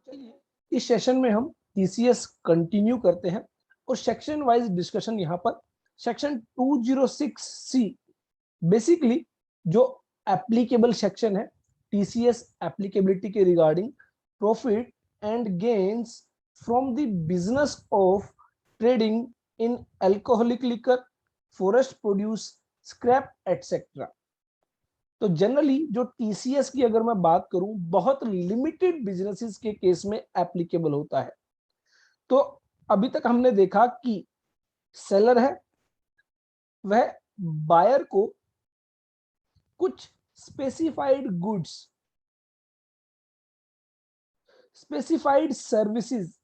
चलिए इस सेशन में हम टीसीएस कंटिन्यू करते हैं और सेक्शन वाइज डिस्कशन यहाँ पर सेक्शन 206 सी बेसिकली जो एप्लीकेबल सेक्शन है टीसीएस एप्लीकेबिलिटी के regarding profit and gains from the business of trading in alcoholic liquor, forest produce, scrap etcetera. तो जनरली जो टीसीएस की अगर मैं बात करूं बहुत लिमिटेड बिजनेसेस के केस में एप्लीकेबल होता है। तो अभी तक हमने देखा कि सेलर है वह बायर को कुछ स्पेसिफाइड गुड्स, स्पेसिफाइड सर्विसेज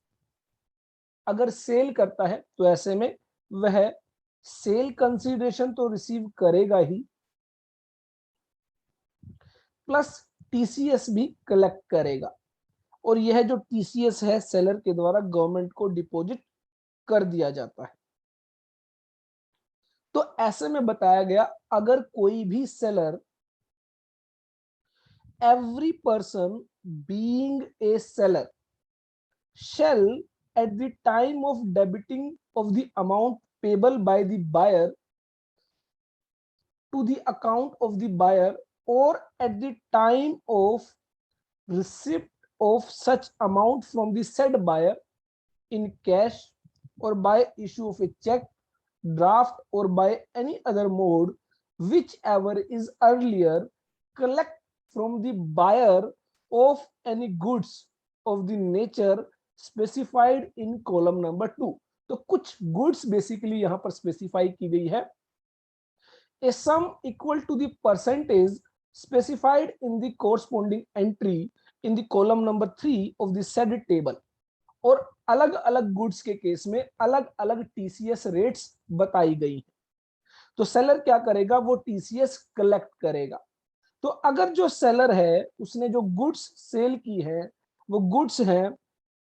अगर सेल करता है तो ऐसे में वह सेल कंसीडरेशन तो रिसीव करेगा ही, प्लस टीसीएस भी कलेक्ट करेगा। और यह जो टीसीएस है सेलर के द्वारा गवर्नमेंट को डिपॉजिट कर दिया जाता है। तो ऐसे में बताया गया अगर कोई भी seller, every person being a seller shall at the time of debiting of the amount payable by the buyer to the account of the buyer or at the time of receipt of such amount from the said buyer in cash or by issue of a check, draft or by any other mode whichever is earlier, collect from the buyer of any goods of the nature specified in column number 2। तो कुछ goods basically यहां पर specify की गई है। A sum equal to the percentage specified in the corresponding entry in the column number 3 of the said table। और अलग अलग गुड्स के केस में अलग अलग टीसीएस रेट्स बताई गई है। तो सेलर क्या करेगा, वो टीसीएस कलेक्ट करेगा। तो अगर जो सेलर है उसने जो गुड्स सेल की है वो गुड्स हैं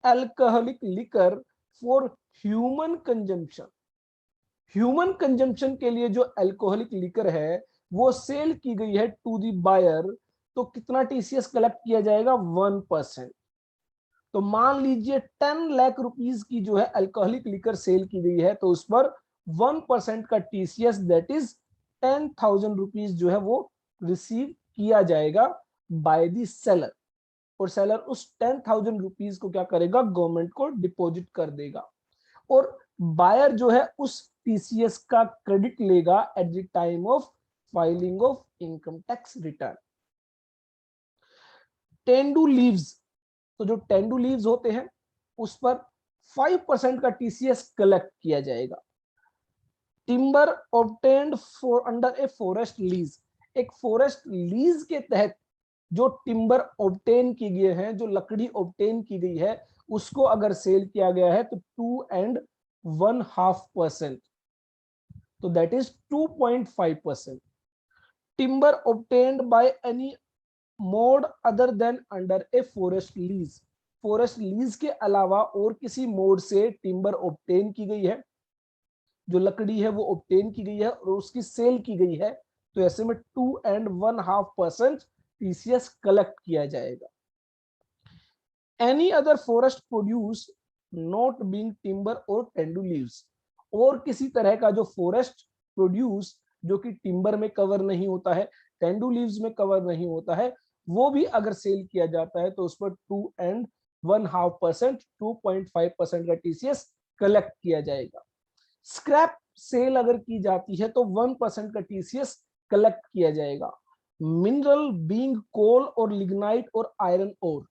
alcoholic liquor for human consumption, human consumption के लिए जो अल्कोहलिक लिकर है वो सेल की गई है टू दी बायर, तो कितना टीसीएस कलेक्ट किया जाएगा, 1%। तो मान लीजिए 10 लाख रुपीस की जो है अल्कोहलिक लिकर सेल की गई है तो उस पर 1% का टीसीएस दैट इज 10,000 रुपीस जो है वो रिसीव किया जाएगा बाय द सेलर। और सेलर उस 10,000 रुपीस को क्या करेगा, गवर्नमेंट को डिपॉजिट कर देगा। और बायर जो है उस टीसीएस का क्रेडिट लेगा at the time of filing of income tax return. Tendu leaves, तो जो टेंडू लीव्स होते हैं उस पर 5% का टीसीएस कलेक्ट किया जाएगा। Timber obtained for under a forest lease, एक फॉरेस्ट लीज के तहत जो टिम्बर ऑब्टेन की गई है, जो लकड़ी ऑब्टेन की गई है उसको अगर सेल किया गया है तो 2.5%, तो that is 2.5%। Timber obtained by any mode other than under a forest lease, forest lease के अलावा और किसी मोड से टिम्बर ऑब्टेन की गई है, जो लकड़ी है वो ऑब्टेन की गई है और उसकी सेल की गई है, तो ऐसे में 2.5% टीसीएस कलेक्ट किया जाएगा। Any other forest produce not being timber और टेंडू लीव्स, और किसी तरह का जो फॉरेस्ट प्रोड्यूस जो कि टिम्बर में कवर नहीं होता है, टेंडू लीव्स में कवर नहीं होता है, वो भी अगर सेल किया जाता है तो उस पर 2.5%, 2.5% का टीसीएस कलेक्ट किया जाएगा। स्क्रैप सेल अगर की जाती है तो 1% का टीसीएस कलेक्ट किया जाएगा। मिनरल बीइंग कोल और लिग्नाइट और आयरन ओर,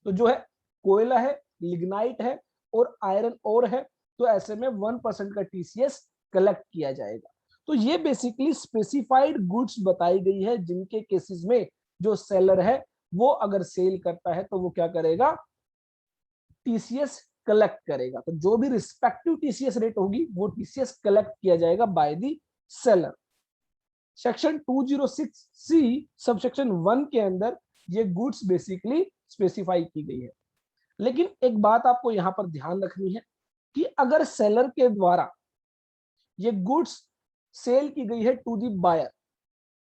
तो जो है कोयला है, लिग्नाइट है और आयरन ओर है, तो ऐसे में 1% का टीसीएस कलेक्ट किया जाएगा। तो ये बेसिकली स्पेसिफाइड गुड्स बताई गई है जिनके केसेस में जो सेलर है वो अगर सेल करता है तो वो क्या करेगा, टीसीएस कलेक्ट करेगा। तो जो भी रिस्पेक्टिव टीसीएस रेट होगी वो टीसीएस कलेक्ट किया जाएगा by the seller. Section 206 C subsection 1 के अंदर ये गुड्स बेसिकली स्पेसिफाई की गई है। लेकिन एक बात आपको यहां पर ध्यान रखनी है कि अगर सेलर के द्वारा ये गुड्स सेल की गई है टू दी बायर,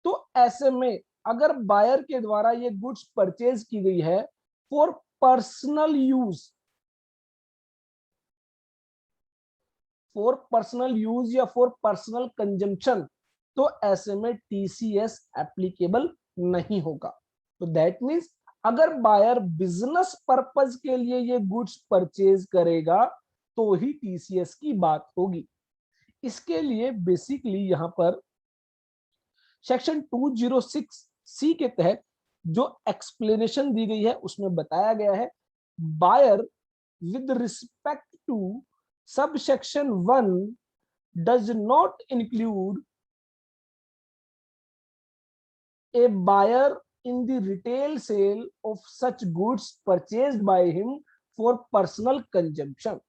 तो ऐसे में अगर बायर के द्वारा ये गुड्स परचेज की गई है फॉर पर्सनल यूज, या फॉर पर्सनल कंजम्पशन, तो ऐसे में टीसीएस एप्लीकेबल नहीं होगा। तो दैट मीन्स अगर बायर बिजनेस पर्पज के लिए ये गुड्स परचेज करेगा तो ही टीसीएस की बात होगी। इसके लिए बेसिकली यहां पर सेक्शन 206 सी के तहत जो एक्सप्लेनेशन दी गई है उसमें बताया गया है, buyer with respect to subsection 1 does not include a buyer in the retail sale of such goods purchased by him for personal consumption।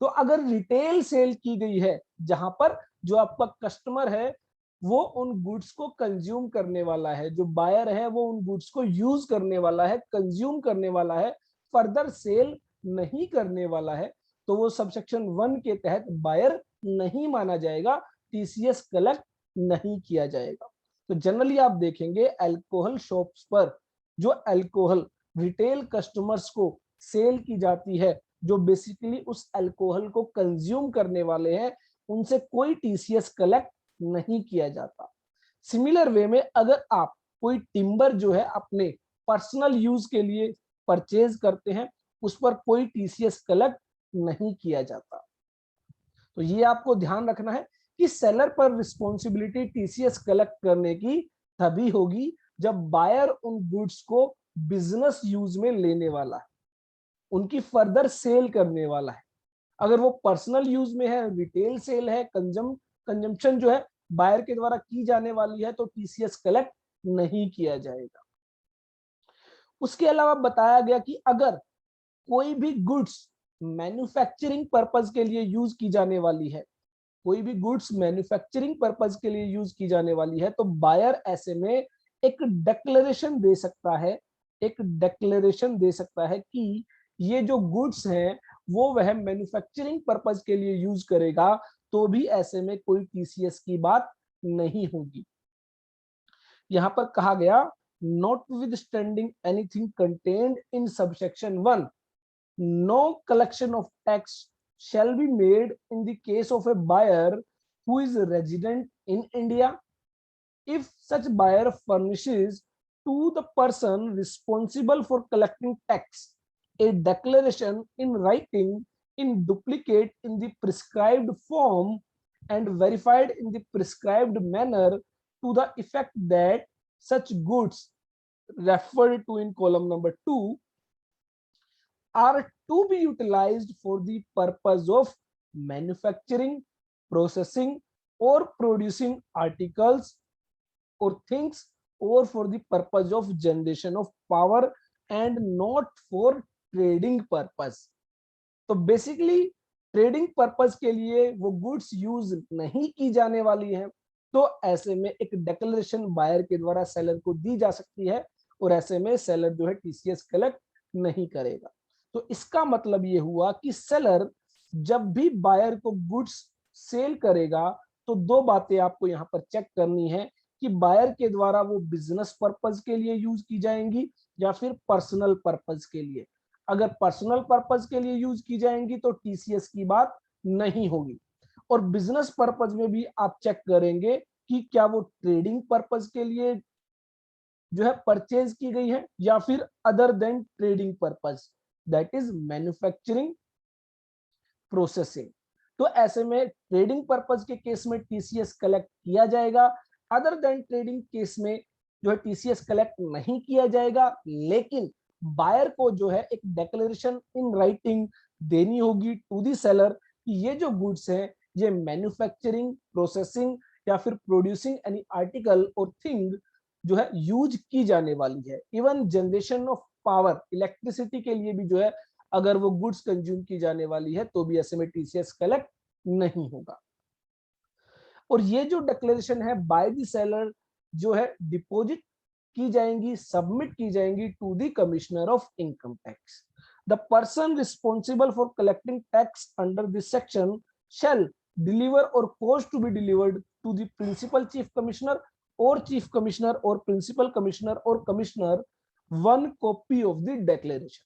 तो अगर रिटेल सेल की गई है जहां पर जो आपका कस्टमर है वो उन गुड्स को कंज्यूम करने वाला है, जो बायर है वो उन गुड्स को यूज करने वाला है, कंज्यूम करने वाला है, फर्दर सेल नहीं करने वाला है, तो वो सबसेक्शन 1 के तहत बायर नहीं माना जाएगा, टीसीएस कलेक्ट नहीं किया जाएगा। तो जनरली आप देखेंगे अल्कोहल शॉप्स पर जो अल्कोहल रिटेल कस्टमर्स को सेल की जाती है, जो बेसिकली उस अल्कोहल को कंज्यूम करने वाले हैं, उनसे कोई टीसीएस कलेक्ट नहीं किया जाता। सिमिलर वे में अगर आप कोई टिम्बर जो है अपने पर्सनल यूज के लिए परचेज करते हैं, उस पर कोई टीसीएस कलेक्ट नहीं किया जाता। तो ये आपको ध्यान रखना है कि सेलर पर रिस्पॉन्सिबिलिटी टीसीएस कलेक्ट करने की तभी होगी जब बायर उन गुड्स को बिजनेस यूज में लेने वाला है, उनकी फर्दर सेल करने वाला है। अगर वो पर्सनल यूज में है, रिटेल सेल है, कंजम्पशन जो है बायर के द्वारा की जाने वाली है, तो टीसीएस कलेक्ट नहीं किया जाएगा। उसके अलावा बताया गया कि अगर कोई भी गुड्स मैन्युफैक्चरिंग पर्पज के लिए यूज की जाने वाली है, कोई भी गुड्स मैन्युफैक्चरिंग पर्पज के लिए यूज की जाने वाली है, तो बायर ऐसे में एक डिक्लेरेशन दे सकता है, कि ये जो गुड्स हैं वो वह मैन्युफैक्चरिंग पर्पज के लिए यूज करेगा, तो भी ऐसे में कोई टीसीएस की बात नहीं होगी। यहां पर कहा गया notwithstanding anything contained in subsection 1, no collection of tax shall be made in the case of a buyer who is resident in India if such buyer furnishes to the person responsible for collecting tax a declaration in writing in duplicate in the prescribed form and verified in the prescribed manner to the effect that such goods referred to in column number 2 are to be utilized for the purpose of manufacturing, processing, or producing articles or things, or for the purpose of generation of power and not for trading purpose। तो basically trading purpose के लिए वो goods use नहीं की जाने वाली है, तो ऐसे में एक डिक्लेरेशन बायर के द्वारा सेलर को दी जा सकती है, और ऐसे में सेलर जो है टीसीएस कलेक्ट नहीं करेगा। तो इसका मतलब ये हुआ कि सेलर जब भी बायर को गुड्स सेल करेगा, तो दो बातें आपको यहाँ पर चेक करनी है कि बायर के द्वारा वो बिजनेस पर्पस के लिए यूज की जाएंगी या फिर पर्सनल पर्पस के लिए। अगर पर्सनल पर्पस के लिए यूज की जाएंगी तो टीसीएस की बात नहीं होगी, और बिजनेस पर्पस में भी आप चेक करेंगे कि क्या वो ट्रेडिंग पर्पस के लिए जो है परचेज की गई है या फिर other than trading purpose, that is manufacturing processing. तो ऐसे में ट्रेडिंग पर्पस के केस में टीसीएस कलेक्ट किया जाएगा, अदर देन ट्रेडिंग केस में जो है टीसीएस कलेक्ट नहीं किया जाएगा, लेकिन बायर को जो है एक डिक्लेरेशन इन राइटिंग देनी होगी टू दी सेलर कि ये जो गुड्स हैं ये मैन्युफैक्चरिंग, प्रोसेसिंग या फिर प्रोड्यूसिंग एनी आर्टिकल और थिंग जो है यूज की जाने वाली है। Even generation of power, electricity के लिए भी जो है अगर वो गुड्स कंज्यूम की जाने वाली है तो भी ऐसे में टीसीएस कलेक्ट नहीं होगा। और ये जो डिक्लेरेशन है बाय द सेलर जो है डिपॉजिट की जाएंगी, सबमिट की जाएंगी to the commissioner of income tax. The person responsible for collecting tax under this section shall deliver or cause to be delivered to the principal chief commissioner or chief commissioner or principal commissioner or commissioner one copy of the declaration।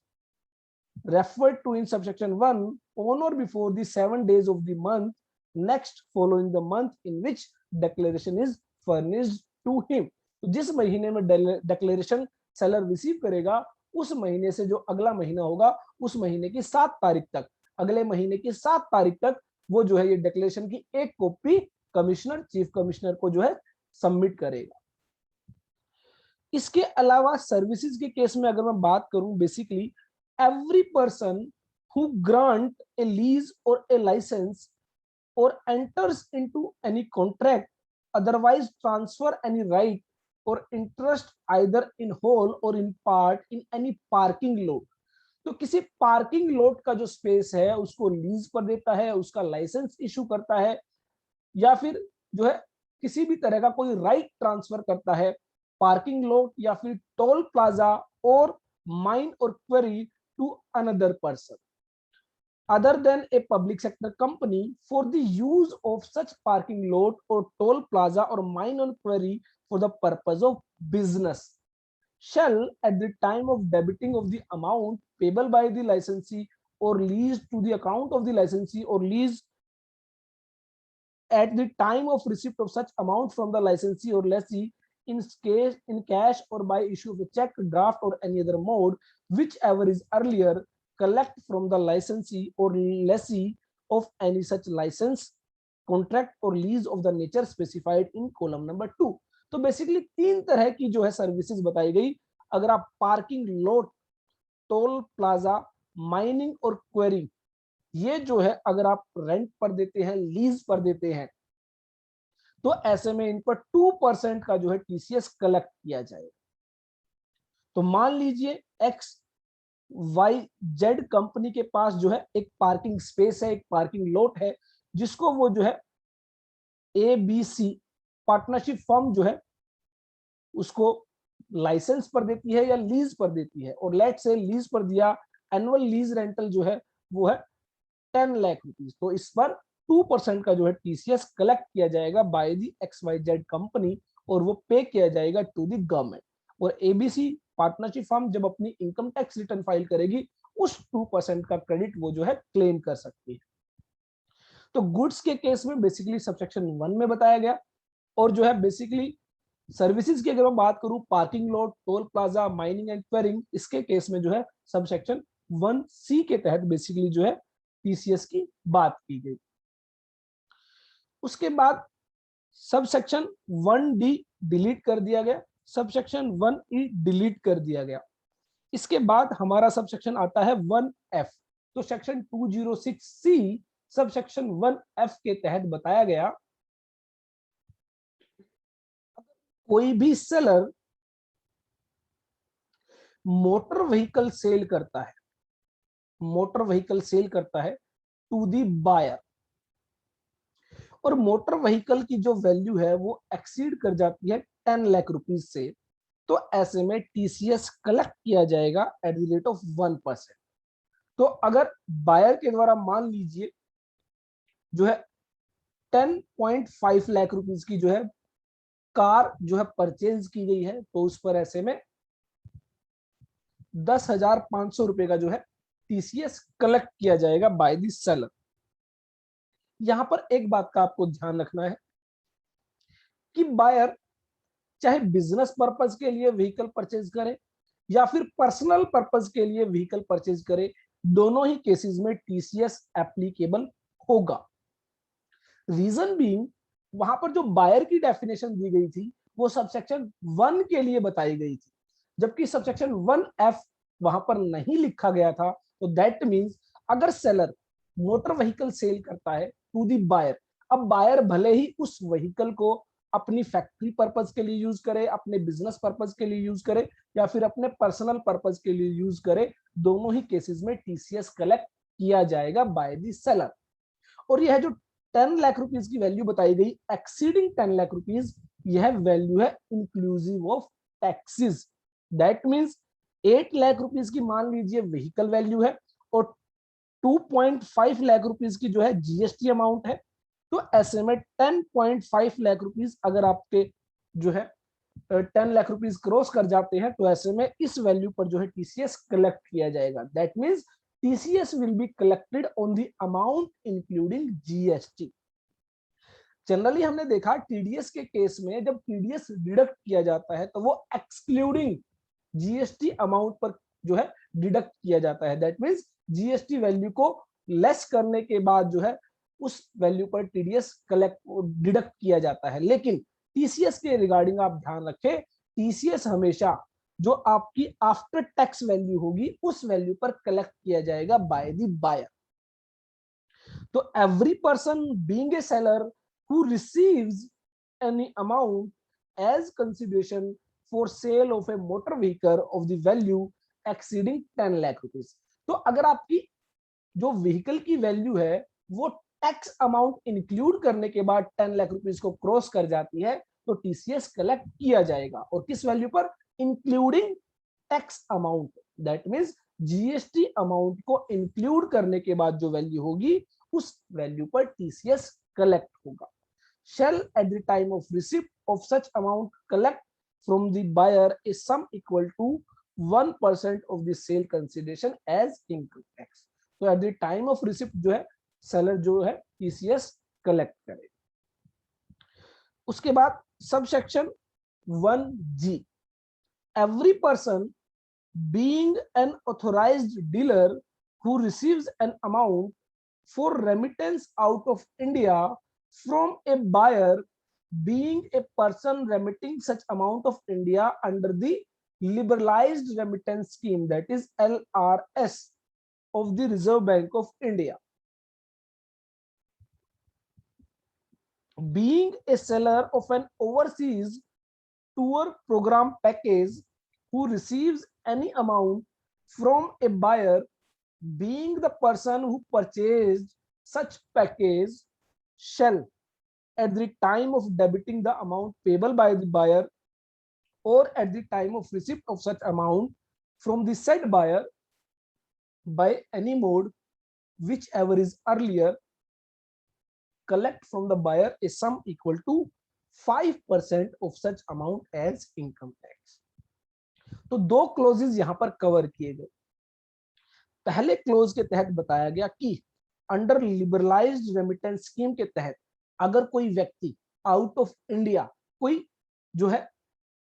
referred to in subsection 1 on or before the 7 days of the month next following the month in which declaration is furnished to him। तो जिस महीने में declaration seller receive करेगा उस महीने से जो अगला महीना होगा उस महीने की 7 तारीख तक, अगले महीने की 7 तारीख तक वो जो है ये डिक्लेरेशन की एक कॉपी कमिश्नर, चीफ कमिश्नर को जो है सबमिट करेगा। इसके अलावा सर्विसेज के केस में अगर मैं बात करूं, basically every person who grant a lease or a license or enters into any contract, otherwise transfer any right or interest either in whole or in part in any parking lot, तो किसी parking lot का जो space है उसको lease पर देता है, उसका लाइसेंस इशू करता है, या फिर जो है किसी भी तरह का कोई राइट ट्रांसफर करता है पार्किंग लॉट या फिर टोल प्लाजा और माइन और query to another person other than a public sector company for the use of such parking lot or toll plaza or mine on query for the purpose of business shall at the time of debiting of the amount payable by the licensee or lease to the account of the licensee or lease at the time of receipt of such amount from the licensee or lessee in case in cash or by issue of a check, draft or any other mode, whichever is earlier, collect from the licensee or lessee of any such license, contract or lease of the nature specified in column number 2। तो basically 3 तरह की जो है services बताई गई। अगर आप parking lot, toll plaza, mining और क्वेरी, ये जो है अगर आप रेंट पर देते हैं, लीज पर देते हैं, तो ऐसे में इन पर 2% का जो है टीसीएस कलेक्ट किया जाएगा। तो मान लीजिए एक्स वाई जेड कंपनी के पास जो है एक पार्किंग स्पेस है, एक पार्किंग लॉट है, जिसको वो जो है A B C partnership firm जो है उसको लाइसेंस पर देती है या लीज पर देती है, और लेट से लीज पर दिया, एनुअल लीज रेंटल जो है वो है 10 लाख रुपीज, तो इस पर 2% का जो है टीसीएस कलेक्ट किया जाएगा बाय दी XYZ कंपनी और वो पे किया जाएगा टू द गवर्नमेंट। और एबीसी पार्टनरशिप फर्म जब अपनी इनकम टैक्स रिटर्न फाइल करेगी उस 2% का क्रेडिट वो जो है क्लेम कर सकती है। तो गुड्स के केस में बेसिकली सबसेक्शन 1 में बताया गया, और जो है बेसिकली सर्विसेज की अगर मैं बात करूं, parking lot, toll plaza, mining and quarrying, इसके केस में जो है सबसेक्शन 1C के तहत बेसिकली जो है टीसीएस की बात की गई। उसके बाद सबसेक्शन 1D डिलीट कर दिया गया, सबसेक्शन 1E डिलीट कर दिया गया। इसके बाद हमारा सबसेक्शन आता है 1F। तो सेक्शन 206C सबसेक्शन 1F के तहत बताया गया, कोई भी सेलर मोटर व्हीकल सेल करता है, मोटर व्हीकल सेल करता है टू दी बायर, और मोटर व्हीकल की जो वैल्यू है वो एक्सीड कर जाती है 10 लाख रुपीज से, तो ऐसे में टीसीएस कलेक्ट किया जाएगा एट द रेट ऑफ 1%। तो अगर बायर के द्वारा मान लीजिए जो है 10.5 लाख रुपीज की जो है कार जो है परचेज की गई है, तो उस पर ऐसे में 10,500 रुपए का जो है टीसीएस कलेक्ट किया जाएगा बाय द सेलर। यहां पर एक बात का आपको ध्यान रखना है कि बायर चाहे बिजनेस पर्पज के लिए व्हीकल परचेज करे या फिर पर्सनल पर्पज के लिए व्हीकल परचेज करे, दोनों ही केसेस में टीसीएस एप्लीकेबल होगा। रीजन बीइंग, वहां पर जो बायर की डेफिनेशन दी गई थी वो सबसेक्शन 1 के लिए बताई गई थी, जबकि सबसेक्शन 1F वहां पर नहीं लिखा गया था। तो दैट मींस अगर सेलर मोटर व्हीकल सेल करता है टू दी बायर, अब बायर भले ही उस व्हीकल को अपनी फैक्ट्री पर्पज के लिए यूज करे, अपने बिजनेस पर्पज के लिए यूज करे या फिर अपने पर्सनल पर्पज के लिए यूज करे, दोनों ही केसेस में टीसीएस कलेक्ट किया जाएगा बाय द सेलर। और यह जो 10 लाख रुपीस की वैल्यू बताई गई, एक्सीडिंग 10 लाख रुपीस, यह वैल्यू है inclusive of taxes. That means 8 lakh rupees की मान लीजिए व्हीकल वैल्यू है और 2.5 लाख रुपीस की जो है जीएसटी अमाउंट है, तो ऐसे में 10.5 लाख रुपीस अगर आपके जो है 10 लाख रुपीस क्रॉस कर जाते हैं, तो ऐसे में इस वैल्यू पर जो है टीसीएस कलेक्ट किया जाएगा। That means TCS will be collected on the amount including GST. Generally हमने देखा TDS के केस में जब TDS डिडक्ट किया जाता है तो वो एक्सक्लूडिंग GST अमाउंट पर जो है डिडक्ट किया जाता है। दैट मींस GST वैल्यू को लेस करने के बाद जो है उस वैल्यू पर TDS डिडक्ट किया जाता है। लेकिन TCS के रिगार्डिंग आप ध्यान रखें, TCS हमेशा जो आपकी आफ्टर टैक्स वैल्यू होगी उस वैल्यू पर कलेक्ट किया जाएगा बाय द बायर। तो every person being a seller who receives any amount as consideration for sale of a motor vehicle of the value exceeding 10 lakh rupees. तो अगर आपकी जो व्हीकल की वैल्यू है वो टैक्स अमाउंट इंक्लूड करने के बाद 10 लाख रुपीस को क्रॉस कर जाती है तो टीसीएस कलेक्ट किया जाएगा। और किस वैल्यू पर? Including tax amount. That means GST amount को इंक्लूड करने के बाद जो वैल्यू होगी उस वैल्यू पर टीसीएस कलेक्ट होगा। Shall at the time of receipt of such amount collect from the buyer a sum equal to 1% of the sale consideration as income tax. तो at the time of receipt जो है seller जो है TCS collect करे। उसके बाद subsection 1G, every person being an authorized dealer who receives an amount for remittance out of India from a buyer being a person remitting such amount of India under the liberalized remittance scheme, that is LRS of the Reserve Bank of India, being a seller of an overseas tour program package who receives any amount from a buyer being the person who purchased such package shall at the time of debiting the amount payable by the buyer or at the time of receipt of such amount from the said buyer by any mode whichever is earlier collect from the buyer a sum equal to 5% of such amount as income tax. तो दो closes यहां पर cover किए गए। पहले close के तहत बताया गया कि अंडर लिबरलाइज्ड रेमिटेंस स्कीम के तहत अगर कोई व्यक्ति आउट ऑफ इंडिया कोई जो है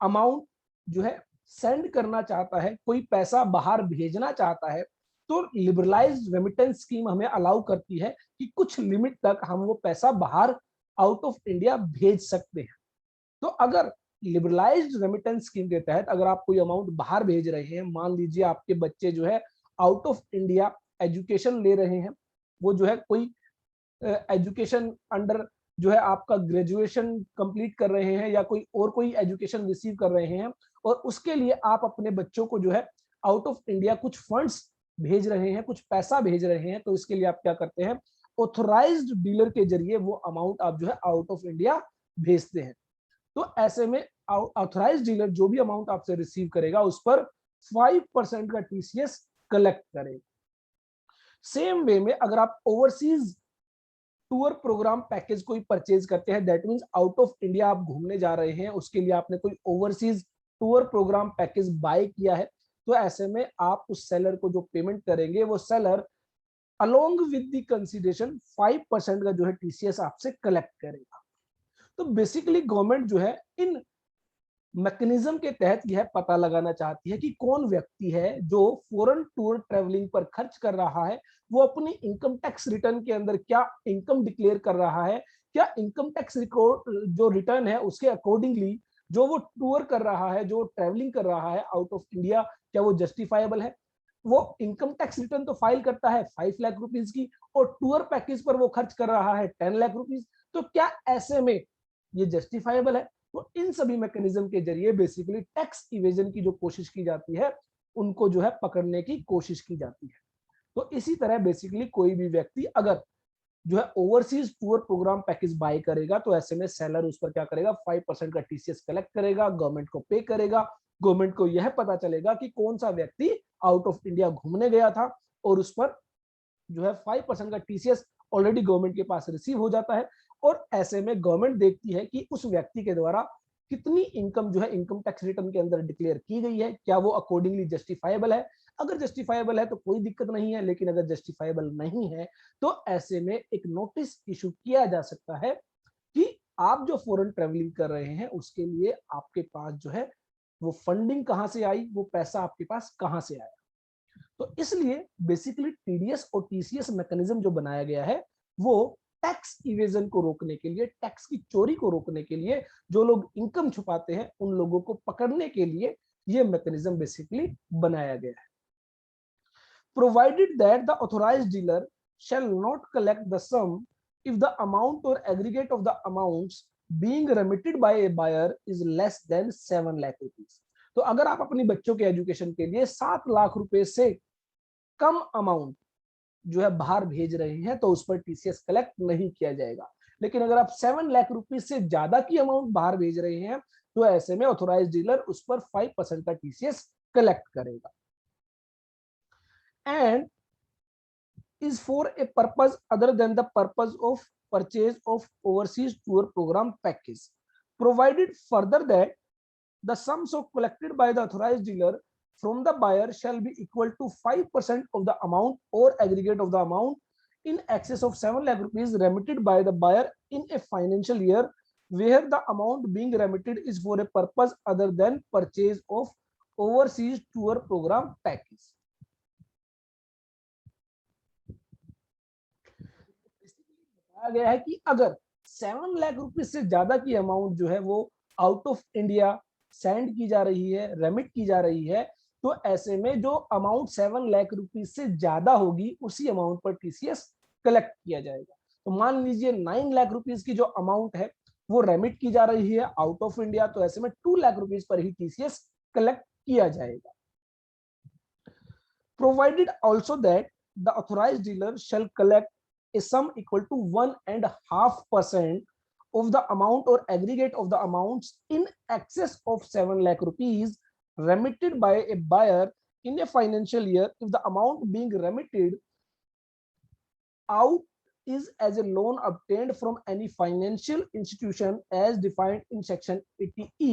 अमाउंट जो है सेंड करना चाहता है, कोई पैसा बाहर भेजना चाहता है, तो लिबरलाइज्ड रेमिटेंस स्कीम हमें अलाउ करती है कि कुछ लिमिट तक हम वो पैसा बाहर आउट ऑफ इंडिया भेज सकते हैं। तो अगर लिबरलाइज्ड रेमिटेंस स्कीम के तहत अगर आप कोई अमाउंट बाहर भेज रहे हैं, मान लीजिए आपके बच्चे जो है आउट ऑफ इंडिया एजुकेशन ले रहे हैं, वो जो है कोई एजुकेशन अंडर जो है आपका ग्रेजुएशन कंप्लीट कर रहे हैं या कोई एजुकेशन रिसीव कर रहे हैं और उसके लिए आप अपने बच्चों को जो है आउट ऑफ इंडिया कुछ फंड्स भेज रहे हैं, कुछ पैसा भेज रहे हैं, तो इसके लिए आप क्या करते हैं, ऑथराइज्ड डीलर के जरिए वो अमाउंट आप जो है आउट ऑफ इंडिया भेजते हैं। तो ऐसे में ऑथराइज्ड डीलर जो भी अमाउंट आपसे रिसीव करेगा उस पर 5% का टीसीएस कलेक्ट करेगा। सेम वे में अगर आप ओवरसीज टूर प्रोग्राम पैकेज कोई परचेज करते हैं, that means out of India आप घूमने जा रहे हैं, उसके लिए आपने कोई overseas tour programme package buy किया है, तो ऐसे में आप उस सेलर को जो पेमेंट करेंगे वो seller along with the consideration 5% का जो है टीसीएस आपसे कलेक्ट करेगा। तो बेसिकली गवर्नमेंट जो है इन मैकेनिज्म के तहत यह पता लगाना चाहती है कि कौन व्यक्ति है जो फॉरेन टूर ट्रेवलिंग पर खर्च कर रहा है, वो अपनी इनकम टैक्स रिटर्न के अंदर क्या इनकम डिक्लेयर कर रहा है, क्या इनकम टैक्स रिकॉर्ड जो रिटर्न है उसके अकॉर्डिंगली जो वो टूर कर रहा है, जो ट्रेवलिंग कर रहा है आउट ऑफ इंडिया, क्या वो जस्टिफाइबल है। वो इनकम टैक्स रिटर्न तो फाइल करता है 5 लाख रुपीज की और टूर पैकेज पर वो खर्च कर रहा है 10 लाख रुपीज, तो क्या ऐसे में ये जस्टिफाइबल है। तो इन सभी मैकेनिज्म के जरिए बेसिकली टैक्स इवेजन की जो कोशिश की जाती है उनको जो है पकड़ने की कोशिश की जाती है। तो इसी तरह बेसिकली कोई भी व्यक्ति अगर जो है overseas tour programme package buy करेगा तो ऐसे में सेलर उस पर क्या करेगा, 5% का टीसीएस कलेक्ट करेगा, गवर्नमेंट को पे करेगा। गवर्नमेंट को यह पता चलेगा कि कौन सा व्यक्ति आउट ऑफ इंडिया घूमने गया था और उस पर जो है 5% का टीसीएस ऑलरेडी गवर्नमेंट के पास रिसीव हो जाता है। और ऐसे में गवर्नमेंट देखती है कि उस व्यक्ति के द्वारा कितनी इनकम जो है इनकम टैक्स रिटर्न के अंदर डिक्लेयर की गई है, क्या वो अकॉर्डिंगली जस्टिफाइबल है। अगर जस्टिफाइबल है तो कोई दिक्कत नहीं है, लेकिन अगर जस्टिफाइबल नहीं है तो ऐसे में एक नोटिस इशू किया जा सकता है कि आप जो फॉरेन ट्रेवलिंग कर रहे हैं उसके लिए आपके पास जो है वो फंडिंग कहां से आई, वो पैसा आपके पास कहां से आया। तो इसलिए बेसिकली टीडीएस और टीसीएस मैकेनिज्म जो बनाया गया है वो टैक्स इवेजन को रोकने के लिए, टैक्स की चोरी को रोकने के लिए, जो लोग इनकम छुपाते हैं उन लोगों को पकड़ने के लिए ये मैकेनिज्म बेसिकली बनाया गया है। Provided that the authorised dealer shall not collect the sum if the amount or aggregate of the amounts being remitted by a buyer is less than 7 lakh rupees. तो अगर आप अपनी बच्चों के एजुकेशन के लिए 7 लाख रुपए से कम अमाउंट जो है बाहर भेज रहे हैं तो उस पर टीसीएस कलेक्ट नहीं किया जाएगा। लेकिन अगर आप 7 लाख रुपीस से ज्यादा की अमाउंट बाहर भेज रहे हैं तो ऐसे में ऑथोराइज्ड डीलर उस पर 5% का टीसीएस कलेक्ट करेगा। And is for a purpose other than the purpose of purchase of overseas tour program package, provided further that the sums of collected by the authorized dealer from the buyer shall be equal to 5% of the amount or aggregate of the amount in excess of 7 lakh rupees remitted by the buyer in a financial year where the amount being remitted is for a purpose other than purchase of overseas tour program package। गया है कि अगर 7 लाख रुपए से ज्यादा की amount जो है वो आउट ऑफ इंडिया सेंड की जा रही है, रेमिट की जा रही है, तो ऐसे में जो अमाउंट 7 लाख रुपए से ज्यादा होगी उसी अमाउंट पर टीसीएस कलेक्ट किया जाएगा। तो मान लीजिए 9 लाख रुपीस की जो अमाउंट है वो रेमिट की जा रही है आउट ऑफ इंडिया, तो ऐसे में 2 लाख रुपीस पर ही टीसीएस कलेक्ट किया जाएगा। Provided also that the authorised dealer shall collect a sum equal to 1.5% of the amount or aggregate of the amounts in excess of 7 lakh rupees remitted by a buyer in a financial year if the amount being remitted out is as a loan obtained from any financial institution as defined in section 80E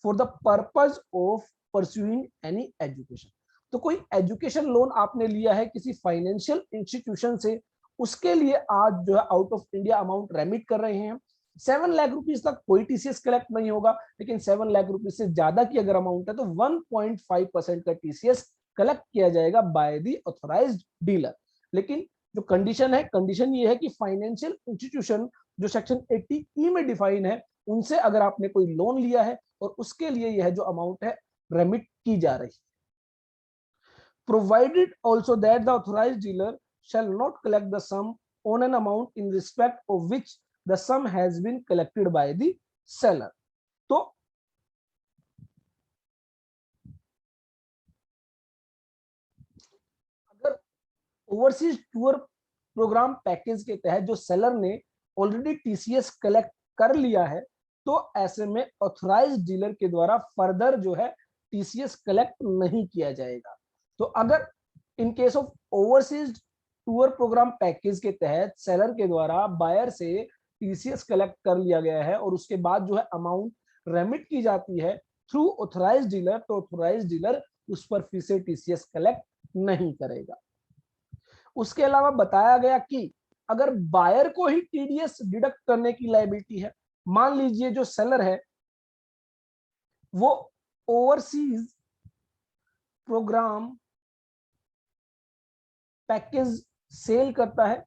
for the purpose of pursuing any education। तो कोई education loan आपने लिया है किसी financial institution से, उसके लिए आज जो है out of India amount remit कर रहे हैं, 7 लाख रुपीस तक कोई टीसीएस कलेक्ट नहीं होगा, लेकिन 7 लाख रुपीस से ज्यादा की अगर अमाउंट है तो 1.5% का टीसीएस कलेक्ट किया जाएगा बाय द ऑथोराइज्ड डीलर। लेकिन जो कंडीशन है, कंडीशन ये है कि फाइनेंशियल इंस्टीट्यूशन जो सेक्शन 80E में डिफाइन है उनसे अगर आपने कोई लोन लिया है और उसके लिए यह जो अमाउंट है रेमिट की जा रही है। Provided also that the authorised dealer shall not collect the sum on an amount in respect of which the sum has been collected by the seller। तो अगर ओवरसीज टूर प्रोग्राम पैकेज के तहत जो seller ने already TCS collect कर लिया है तो ऐसे में ऑथराइज्ड डीलर के द्वारा फर्दर जो है टीसीएस कलेक्ट नहीं किया जाएगा। तो अगर in case of overseas tour programme package के तहत सेलर के द्वारा बायर से टीसीएस कलेक्ट कर लिया गया है और उसके बाद जो है अमाउंट रेमिट की जाती है थ्रू ऑथराइज्ड डीलर, तो ऑथराइज्ड डीलर उस पर फिर से टीसीएस कलेक्ट नहीं करेगा। उसके अलावा बताया गया कि अगर बायर को ही टीडीएस डिडक्ट करने की लायबिलिटी है, मान लीजिए जो सेलर है वो ओवरसीज प्रोग्राम पैकेज सेल करता है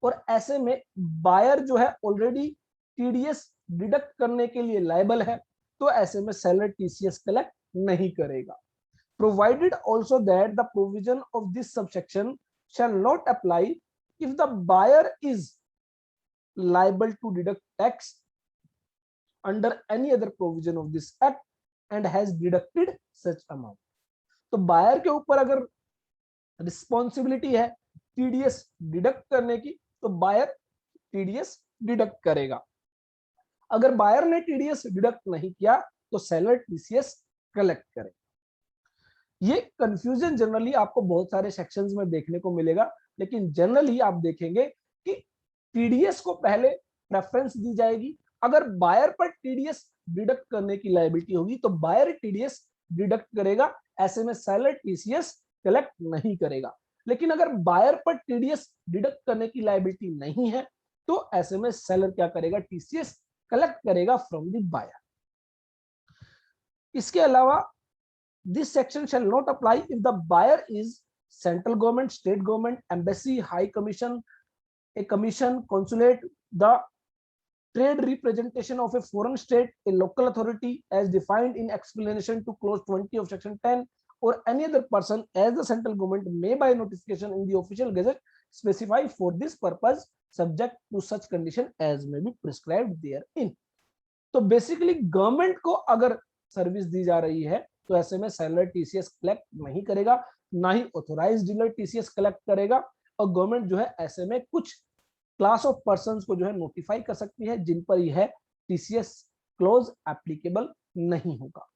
और ऐसे में बायर जो है ऑलरेडी टीडीएस डिडक्ट करने के लिए लायबल है, तो ऐसे में सेलर टीसीएस कलेक्ट नहीं करेगा। Provided also that the provision of this subsection shall not apply if the buyer is liable to deduct tax under any other provision of this act and has deducted such amount. तो buyer के ऊपर अगर responsibility है TDS deduct करने की तो buyer TDS deduct करेगा। अगर बायर ने टीडीएस डिडक्ट नहीं किया तो सेलर टीसीएस कलेक्ट करेगा। ये कंफ्यूजन जनरली आपको बहुत सारे सेक्शंस में देखने को मिलेगा, लेकिन जनरली आप देखेंगे कि टीडीएस को पहले प्रेफरेंस दी जाएगी। अगर बायर पर टीडीएस डिडक्ट करने की लायबिलिटी होगी तो बायर टीडीएस डिडक्ट करेगा, ऐसे में सेलर टीसीएस कलेक्ट नहीं करेगा। लेकिन अगर बायर पर टीडीएस डिडक्ट करने की लायबिलिटी नहीं है तो ऐसे में सेलर क्या करेगा, टीसीएस कलेक्ट करेगा फ्रॉम द बायर। इसके अलावा this section shall not apply if the buyer is central government, state government, embassy, high commission, a commission, consulate, the trade representation of a foreign state, a local authority as defined in explanation to clause 20 of section 10, or any other person as the central government may by notification in the official gazette specify for this purpose subject to such condition as may be prescribed therein। तो basically government को अगर service दी जा रही है तो ऐसे में seller TCS collect नहीं करेगा, ना ही ऑथोराइज्ड डीलर टीसीएस कलेक्ट करेगा। और गवर्नमेंट जो है ऐसे में कुछ क्लास ऑफ पर्संस को जो है नोटिफाई कर सकती है जिन पर यह टीसीएस क्लोज एप्लीकेबल नहीं होगा।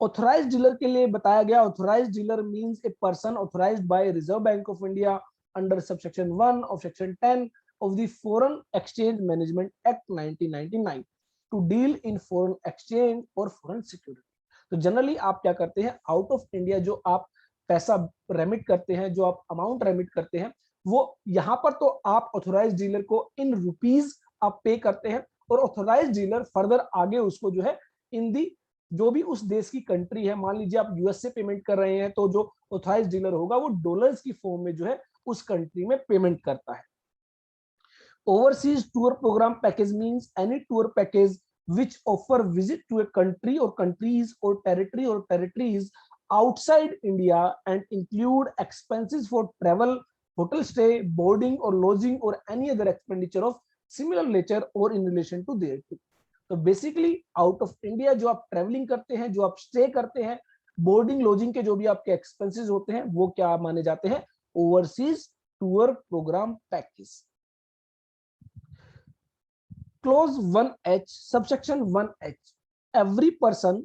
ऑथोराइज्ड डीलर के लिए बताया गया, authorised dealer means a person authorised by Reserve Bank of India under subsection 1 of section 10 of the Foreign Exchange Management Act 1999 to deal in foreign exchange or foreign security। तो generally आप क्या करते हैं, out of India जो आप पैसा remit करते हैं, जो आप अमाउंट रेमिट करते हैं, वो यहाँ पर तो आप ऑथोराइज्ड डीलर को इन रुपीज आप पे करते हैं, और ऑथोराइज्ड डीलर फर्दर आगे उसको जो है इन दी जो भी उस देश की कंट्री है, मान लीजिए आप यूएस से पेमेंट कर रहे हैं तो जो ऑथोराइज्ड डीलर होगा वो डॉलर्स की फॉर्म में जो है उस कंट्री में पेमेंट करता है। Overseas tour program package means any tour package which offer visit to a country or countries or territories outside India and include expenses for travel, hotel stay, boarding or lodging or any other expenditure of similar nature or in relation to thereto। तो basically out of India जो आप travelling करते हैं, जो आप stay करते हैं, boarding lodging के जो भी आपके एक्सपेंसेस होते हैं वो क्या माने जाते हैं, overseas tour programme package. Clause 1H, subsection 1H, every person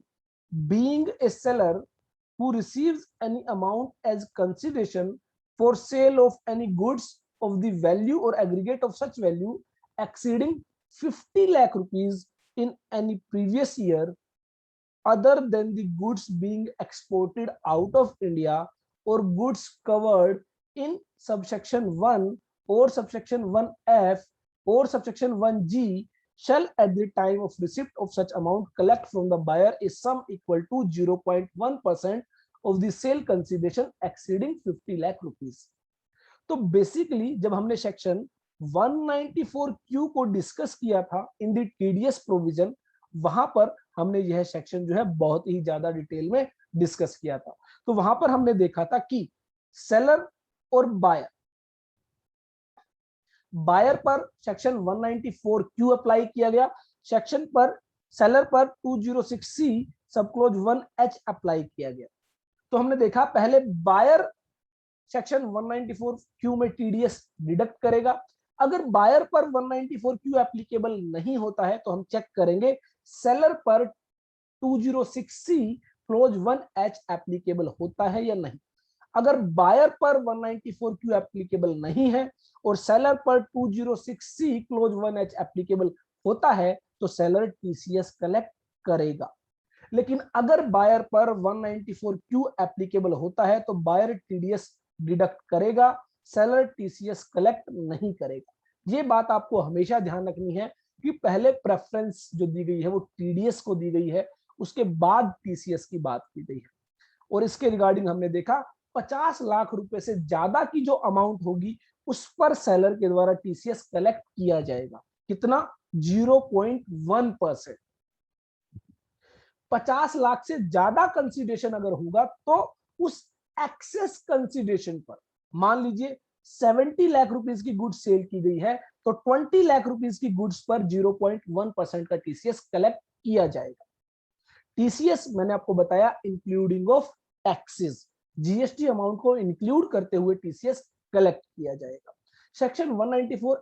being a seller who receives any amount as consideration for sale of any goods of the value or aggregate of such value exceeding 50 lakh rupees in any previous year other than the goods being exported out of India or goods covered in subsection 1 or subsection 1F or subsection 1G shall at the time of receipt of such amount collect from the buyer a sum equal to 0.1% of the sale consideration exceeding 50 lakh rupees। तो basically जब हमने section 194Q को discuss किया था in the TDS provision, वहां पर हमने यह सेक्शन जो है बहुत ही ज्यादा डिटेल में डिस्कस किया था। तो वहां पर हमने देखा था कि सेलर और बायर पर सेक्शन 194Q अप्लाई किया गया, सेक्शन पर सेलर पर 206C सब क्लोज 1H अप्लाई किया गया। तो हमने देखा पहले बायर सेक्शन 194Q में टीडीएस डिडक्ट करेगा। अगर बायर पर 194Q एप्लीकेबल नहीं होता है तो हम चेक करेंगे सेलर पर 206C क्लोज 1H एप्लीकेबल होता है या नहीं। अगर बायर पर 194Q एप्लीकेबल नहीं है और सेलर पर 206C क्लोज 1H एप्लीकेबल होता है तो सेलर टीसीएस कलेक्ट करेगा। लेकिन अगर बायर पर 194Q एप्लीकेबल होता है तो बायर टीडीएस डिडक्ट करेगा, सेलर टीसीएस कलेक्ट नहीं करेगा। ये बात आपको हमेशा ध्यान रखनी है कि पहले प्रेफरेंस जो दी गई है वो टीडीएस को दी गई है, उसके बाद टीसीएस की बात की गई है। और इसके रिगार्डिंग हमने देखा 50 लाख रुपए से ज्यादा की जो अमाउंट होगी उस पर सेलर के द्वारा टीसीएस कलेक्ट किया जाएगा। कितना? 0.1%। 50 लाख से ज्यादा कंसीडरेशन अगर होगा तो उस एक्सेस कंसीडरेशन पर, मान लीजिए 70 लाख रुपीस की गुड्स सेल की गई है तो 20 लाख रुपीस की गुड्स पर 0.1% का टीसीएस कलेक्ट किया जाएगा। टीसीएस मैंने आपको बताया including of taxes, GST amount को इंक्लूड करते हुए टीसीएस कलेक्ट किया जाएगा। सेक्शन 194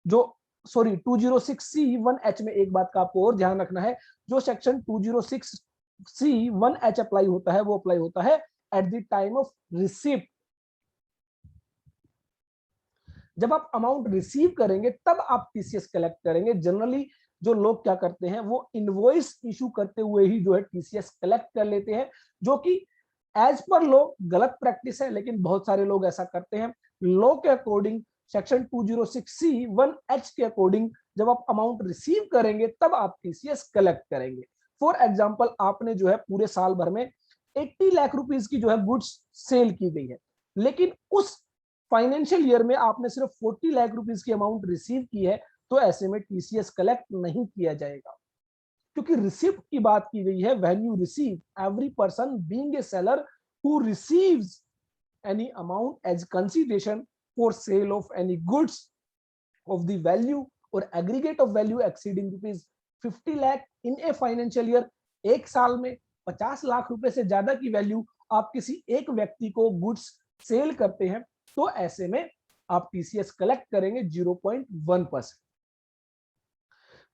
जो 206C 1H में एक बात का आपको और ध्यान रखना है, जो सेक्शन 206C 1H अप्लाई होता है वो अप्लाई होता है at the time of receipt. जब आप अमाउंट रिसीव करेंगे तब आप टीसीएस कलेक्ट करेंगे। जनरली जो लोग क्या करते हैं, वो इनवॉइस इशू करते हुए ही जो है टीसीएस कलेक्ट कर लेते हैं, जो कि एज पर लॉ गलत प्रैक्टिस है, लेकिन बहुत सारे लोग ऐसा करते हैं। लॉ के अकॉर्डिंग सेक्शन 206C(1)(h) के अकॉर्डिंग जब आप अमाउंट रिसीव करेंगे तब आप टीसीएस कलेक्ट करेंगे। फॉर एग्जांपल, आपने जो है पूरे साल भर में 80 लाख रुपीस की जो है गुड्स सेल की गई है, लेकिन उस फाइनेंशियल ईयर में आपने सिर्फ 40 लाख रुपीस की अमाउंट रिसीव की है, तो ऐसे में टीसीएस कलेक्ट नहीं किया जाएगा, क्योंकि रिसिप्ट की बात की गई है। When you receive, every person being a seller who receives any amount as consideration for sale of any goods of the value or aggregate of value exceeding rupees 50 lakh in a financial year, एक साल में 50 लाख रुपए से ज्यादा की value आप किसी एक व्यक्ति को गुड्स सेल करते हैं, तो ऐसे में आप टीसीएस कलेक्ट करेंगे 0.1%।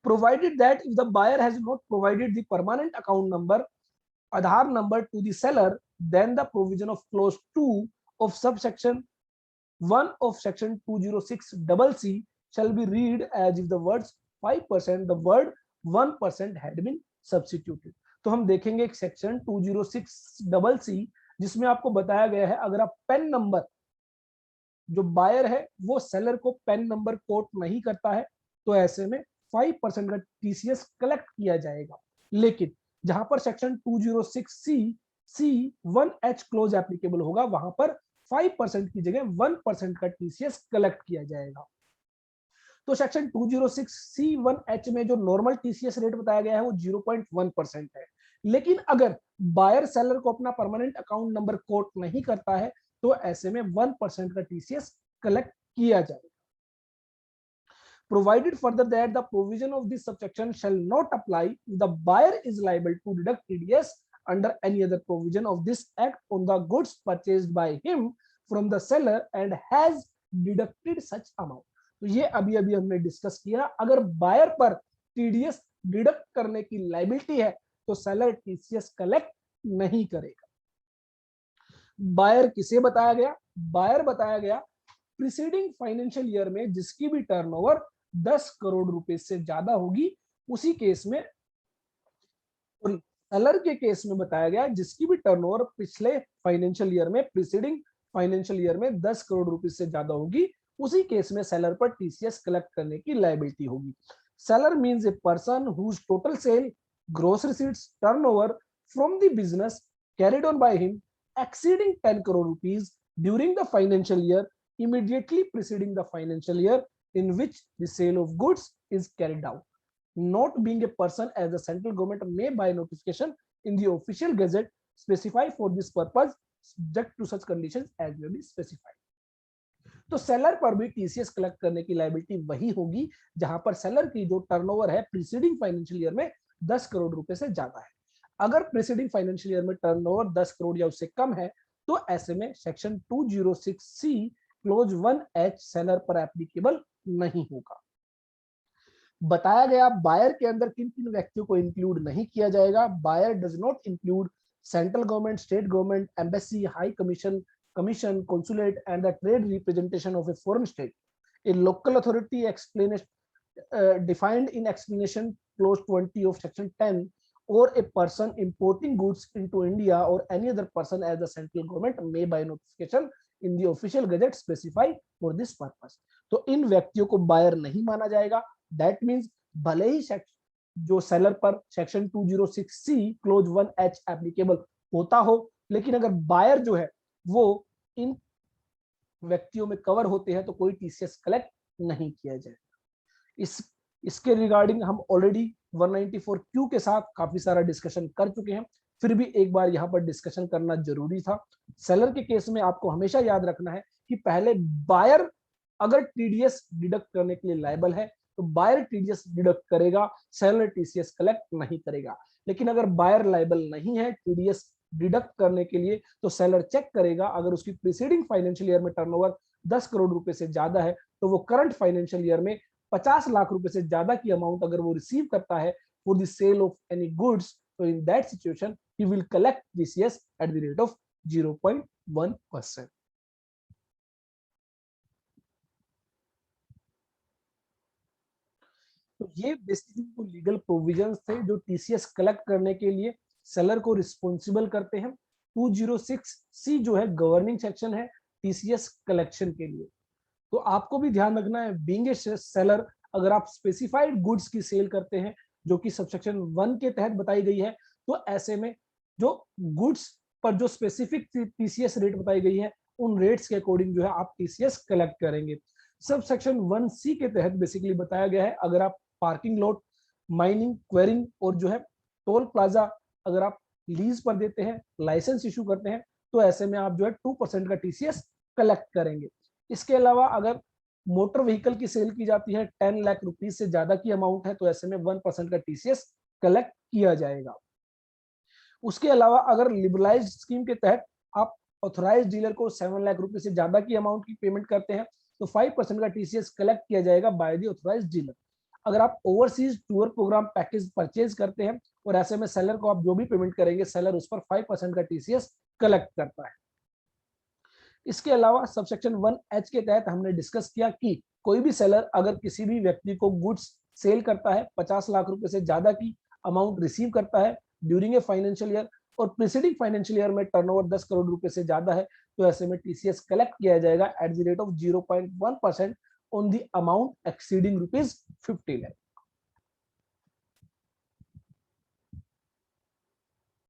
provided that if the buyer has not provided the permanent account number, Aadhaar number to the seller, then the provision of clause 2 of subsection 1 of section 206(c) shall be read as if the words 5%, the word 1% had been substituted। तो हम देखेंगे section 206(c) जिसमें आपको बताया गया है, अगर आप पेन नंबर, जो बायर है वो सेलर को पेन नंबर कोट नहीं करता है, तो ऐसे में 5% का टीसीएस कलेक्ट किया जाएगा। लेकिन जहां पर सेक्शन 206(c)(1)(h) क्लोज एप्लीकेबल होगा, वहां पर 5% की जगह 1% का टीसीएस कलेक्ट किया जाएगा। तो सेक्शन 206(c)(1)(h) में जो नॉर्मल टीसीएस रेट बताया गया है वो 0.1% है, लेकिन अगर बायर सेलर को अपना परमानेंट अकाउंट नंबर कोट नहीं करता है, तो ऐसे में 1% का टीसीएस कलेक्ट किया जाएगा। Provided further that the provision of this subsection shall not apply if the buyer is liable to deduct TDS under any other provision of this act on the goods purchased by him from the seller and has deducted such amount। तो ये अभी अभी हमने discuss किया, अगर buyer पर TDS deduct करने की लाइबिलिटी है तो सेलर टीसीएस कलेक्ट नहीं करेगा। बायर किसे बताया गया? बायर बताया गया प्रीसीडिंग फाइनेंशियल ईयर में जिसकी भी टर्नओवर 10 करोड़ रुपए से ज्यादा होगी, उसी केस में, सेलर के केस में बताया गया जिसकी भी टर्नओवर पिछले फाइनेंशियल ईयर में, प्रीसीडिंग फाइनेंशियल ईयर में 10 करोड़ रुपए से ज्यादा होगी, उसी केस में सेलर पर टीसीएस कलेक्ट करने की लायबिलिटी होगी। Seller means a person whose total sale, gross receipts, turnover from the business carried on by him exceeding 10 crore rupees during the financial year immediately preceding the financial year in which the sale of goods is carried out, not being a person as the central government may by notification in the official gazette specify for this purpose subject to such conditions as may be specified। तो seller पर भी TCS collect करने की liability वही होगी जहां पर seller की जो टर्नओवर है प्रीसीडिंग फाइनेंशियल ईयर में 10 करोड़ रुपए से ज्यादा है। अगर प्रीसीडिंग फाइनेंशियल ईयर में टर्नओवर 10 करोड़ या उससे कम है, तो ऐसे में section 206(c) close 1(h) seller पर एप्लीकेबल नहीं होगा। बताया गया बायर के अंदर किन किन व्यक्तियों को इंक्लूड नहीं किया जाएगा। Buyer does not include central government, state government, embassy, high commission, consulate and the trade representation of a foreign state, a local authority defined in explanation clause 20 of section 10, or a person importing goods into India or any other person as the central government may by notification in the official gazette specify for this purpose। तो इन व्यक्तियों को buyer नहीं माना जाएगा। That means भले ही जो seller पर section 206(c) close 1(h) applicable होता हो, लेकिन अगर बायर जो है वो इन व्यक्तियों में कवर होते हैं तो कोई टीसीएस कलेक्ट नहीं किया जाएगा। इसके रिगार्डिंग हम ऑलरेडी 194Q के साथ काफी सारा डिस्कशन कर चुके हैं, फिर भी एक बार यहाँ पर डिस्कशन करना जरूरी था। सेलर के केस में आपको हमेशा याद रखना है कि पहले बायर अगर टीडीएस डिडक्ट करने के लिए लायबल है तो बायर टीडीएस डिडक्ट करेगा, सेलर टीसीएस कलेक्ट नहीं करेगा। लेकिन अगर बायर लायबल नहीं है टीडीएस डिडक्ट करने के लिए, तो सेलर चेक करेगा, अगर उसकी प्रीसीडिंग फाइनेंशियल ईयर में टर्नओवर 10 करोड़ रुपए से ज्यादा है तो वो करंट फाइनेंशियल ईयर में 50 लाख रुपए से ज्यादा की अमाउंट अगर वो रिसीव करता है for the sale of any goods, तो in that situation he will collect TCS at the rate of 0.1%। तो ये बेसिकली वो लीगल प्रोविजंस थे जो टीसीएस कलेक्ट करने के लिए सेलर को रिस्पॉन्सिबल करते हैं। 206C जो है गवर्निंग सेक्शन है टीसीएस कलेक्शन के लिए। तो आपको भी ध्यान रखना है, बीइंग ए सेलर, अगर आप स्पेसिफाइड गुड्स की सेल करते हैं जो कि सबसेक्शन 1 के तहत बताई गई है, तो ऐसे में जो गुड्स पर जो स्पेसिफिक टीसीएस रेट बताई गई है, उन रेट्स के अकॉर्डिंग जो है आप टीसीएस कलेक्ट करेंगे। सब सेक्शन 1C के तहत बेसिकली बताया गया है, अगर आप पार्किंग लॉट, माइनिंग, क्वेरिंग और जो है टोल प्लाजा अगर आप लीज पर देते हैं, लाइसेंस इशू करते हैं, तो ऐसे में आप जो है 2% का टीसीएस कलेक्ट करेंगे। इसके अलावा अगर मोटर व्हीकल की सेल की जाती है 10 लाख रुपीज से ज्यादा की अमाउंट है, तो ऐसे में 1% का टीसीएस कलेक्ट किया जाएगा। उसके अलावा अगर लिबरलाइज्ड स्कीम के तहत आप ऑथराइज डीलर को 7 लाख रुपए से ज्यादा की अमाउंट की पेमेंट करते हैं, तो 5% का टीसीएस कलेक्ट किया जाएगा बाय द ऑथराइज डीलर। अगर आप overseas tour programme package purchase करते हैं और ऐसे में सेलर को आप जो भी पेमेंट करेंगे, सेलर उस पर 5% का टीसीएस कलेक्ट करता है। इसके अलावा सबसेक्शन 1H के तहत हमने डिस्कस किया कि कोई भी सेलर अगर किसी भी व्यक्ति को गुड्स सेल करता है, 50 लाख रुपए से ज्यादा की अमाउंट रिसीव करता है ड्यूरिंग ए फाइनेंशियल ईयर और प्रीसीडिंग फाइनेंशियल ईयर में टर्नओवर 10 करोड़ रुपए से ज्यादा है, तो ऐसे में टीसीएस कलेक्ट किया जाएगा eight the rate of 0.1% on the amount exceeding ₹50 lakh.